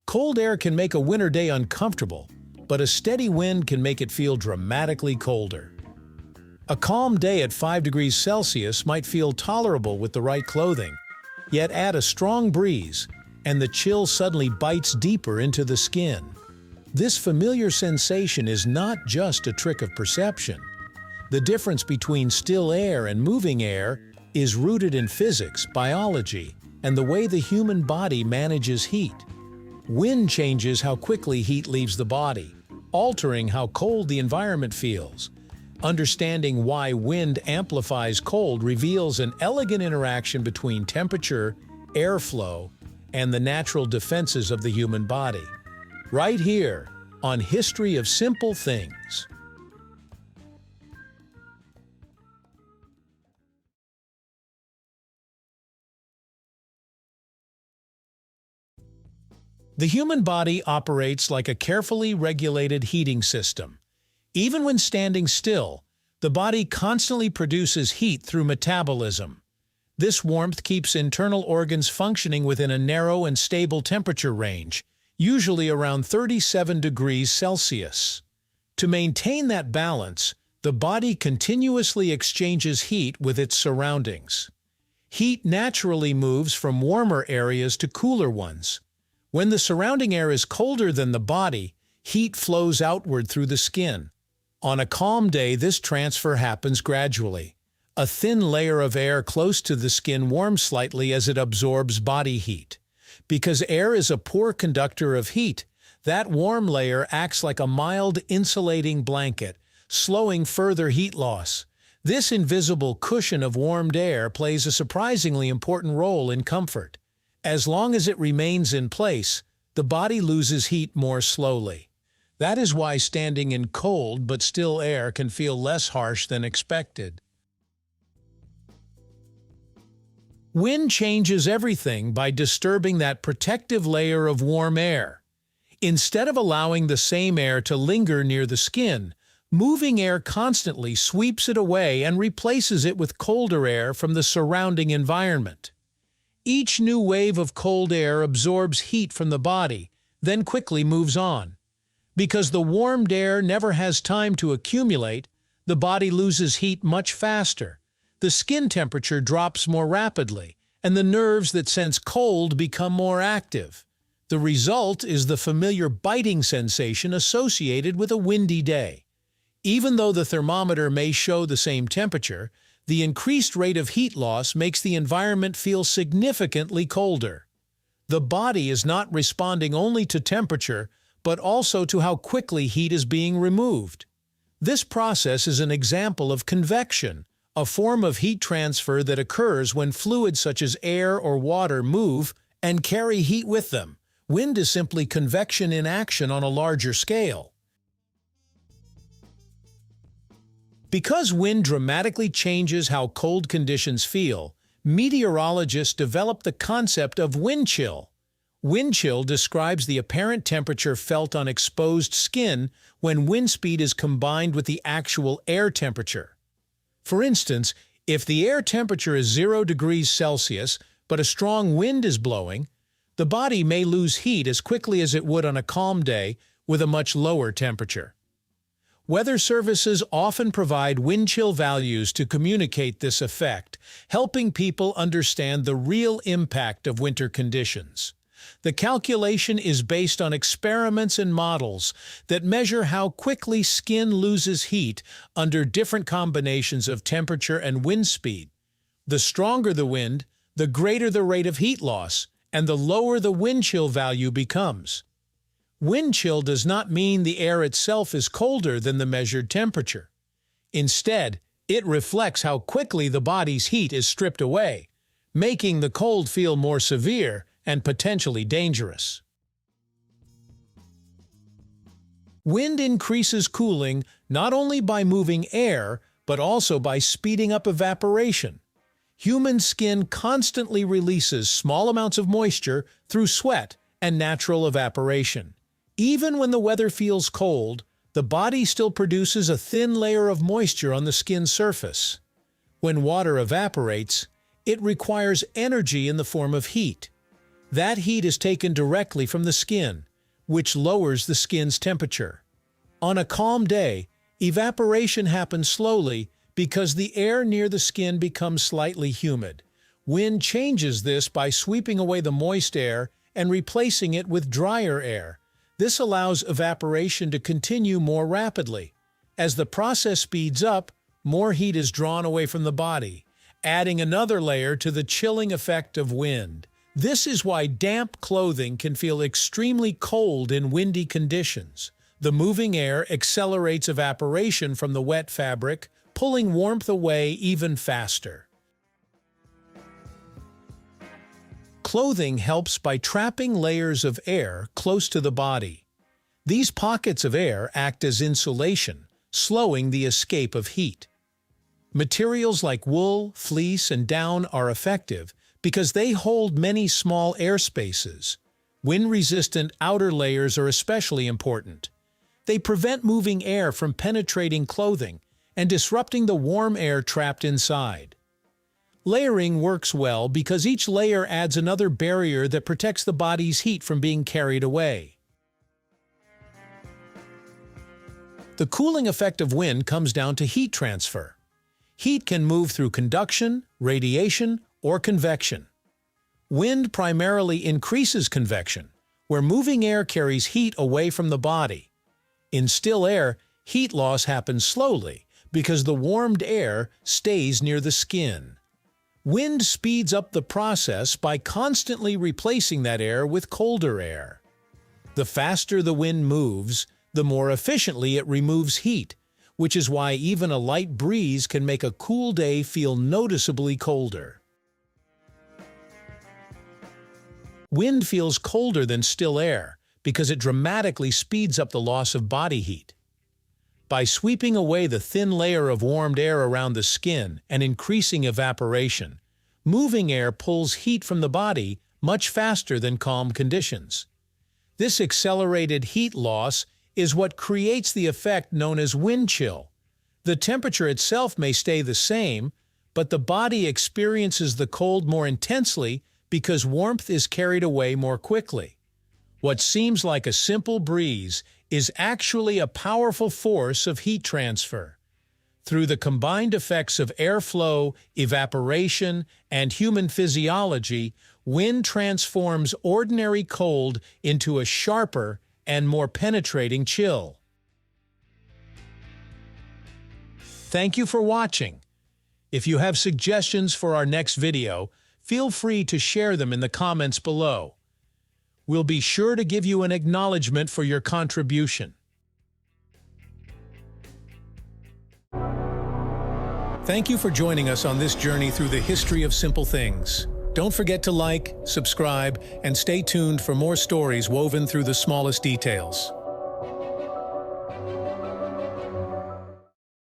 Cold air can make a winter day uncomfortable, but a steady wind can make it feel dramatically colder. A calm day at 5 degrees Celsius might feel tolerable with the right clothing, yet add a strong breeze, and the chill suddenly bites deeper into the skin. This familiar sensation is not just a trick of perception. The difference between still air and moving air is rooted in physics, biology, and the way the human body manages heat. Wind changes how quickly heat leaves the body, altering how cold the environment feels. Understanding why wind amplifies cold reveals an elegant interaction between temperature, airflow, and the natural defenses of the human body. Right here on History of Simple Things. The human body operates like a carefully regulated heating system. Even when standing still, the body constantly produces heat through metabolism. This warmth keeps internal organs functioning within a narrow and stable temperature range, usually around 37 degrees Celsius. To maintain that balance, the body continuously exchanges heat with its surroundings. Heat naturally moves from warmer areas to cooler ones. When the surrounding air is colder than the body, heat flows outward through the skin. On a calm day, this transfer happens gradually. A thin layer of air close to the skin warms slightly as it absorbs body heat. Because air is a poor conductor of heat, that warm layer acts like a mild insulating blanket, slowing further heat loss. This invisible cushion of warmed air plays a surprisingly important role in comfort. As long as it remains in place, the body loses heat more slowly. That is why standing in cold but still air can feel less harsh than expected. Wind changes everything by disturbing that protective layer of warm air. Instead of allowing the same air to linger near the skin, moving air constantly sweeps it away and replaces it with colder air from the surrounding environment. Each new wave of cold air absorbs heat from the body, then quickly moves on. Because the warmed air never has time to accumulate, the body loses heat much faster. The skin temperature drops more rapidly, and the nerves that sense cold become more active. The result is the familiar biting sensation associated with a windy day. Even though the thermometer may show the same temperature, the increased rate of heat loss makes the environment feel significantly colder. The body is not responding only to temperature, but also to how quickly heat is being removed. This process is an example of convection, a form of heat transfer that occurs when fluids such as air or water move and carry heat with them. Wind is simply convection in action on a larger scale. Because wind dramatically changes how cold conditions feel, meteorologists developed the concept of wind chill. Wind chill describes the apparent temperature felt on exposed skin when wind speed is combined with the actual air temperature. For instance, if the air temperature is 0 degrees Celsius but a strong wind is blowing, the body may lose heat as quickly as it would on a calm day with a much lower temperature. Weather services often provide wind chill values to communicate this effect, helping people understand the real impact of winter conditions. The calculation is based on experiments and models that measure how quickly skin loses heat under different combinations of temperature and wind speed. The stronger the wind, the greater the rate of heat loss, and the lower the wind chill value becomes. Wind chill does not mean the air itself is colder than the measured temperature. Instead, it reflects how quickly the body's heat is stripped away, making the cold feel more severe and potentially dangerous. Wind increases cooling not only by moving air, but also by speeding up evaporation. Human skin constantly releases small amounts of moisture through sweat and natural evaporation. Even when the weather feels cold, the body still produces a thin layer of moisture on the skin surface. When water evaporates, it requires energy in the form of heat. That heat is taken directly from the skin, which lowers the skin's temperature. On a calm day, evaporation happens slowly because the air near the skin becomes slightly humid. Wind changes this by sweeping away the moist air and replacing it with drier air. This allows evaporation to continue more rapidly. As the process speeds up, more heat is drawn away from the body, adding another layer to the chilling effect of wind. This is why damp clothing can feel extremely cold in windy conditions. The moving air accelerates evaporation from the wet fabric, pulling warmth away even faster. Clothing helps by trapping layers of air close to the body. These pockets of air act as insulation, slowing the escape of heat. Materials like wool, fleece, and down are effective because they hold many small air spaces. Wind-resistant outer layers are especially important. They prevent moving air from penetrating clothing and disrupting the warm air trapped inside. Layering works well because each layer adds another barrier that protects the body's heat from being carried away. The cooling effect of wind comes down to heat transfer. Heat can move through conduction, radiation, or convection. Wind primarily increases convection, where moving air carries heat away from the body. In still air, heat loss happens slowly because the warmed air stays near the skin. Wind speeds up the process by constantly replacing that air with colder air. The faster the wind moves, the more efficiently it removes heat, which is why even a light breeze can make a cool day feel noticeably colder. Wind feels colder than still air because it dramatically speeds up the loss of body heat. By sweeping away the thin layer of warmed air around the skin and increasing evaporation, moving air pulls heat from the body much faster than calm conditions. This accelerated heat loss is what creates the effect known as wind chill. The temperature itself may stay the same, but the body experiences the cold more intensely because warmth is carried away more quickly. What seems like a simple breeze is actually a powerful force of heat transfer. Through the combined effects of airflow, evaporation, and human physiology, wind transforms ordinary cold into a sharper and more penetrating chill. Thank you for watching. If you have suggestions for our next video, feel free to share them in the comments below. We'll be sure to give you an acknowledgement for your contribution. Thank you for joining us on this journey through the history of simple things. Don't forget to like, subscribe, and stay tuned for more stories woven through the smallest details.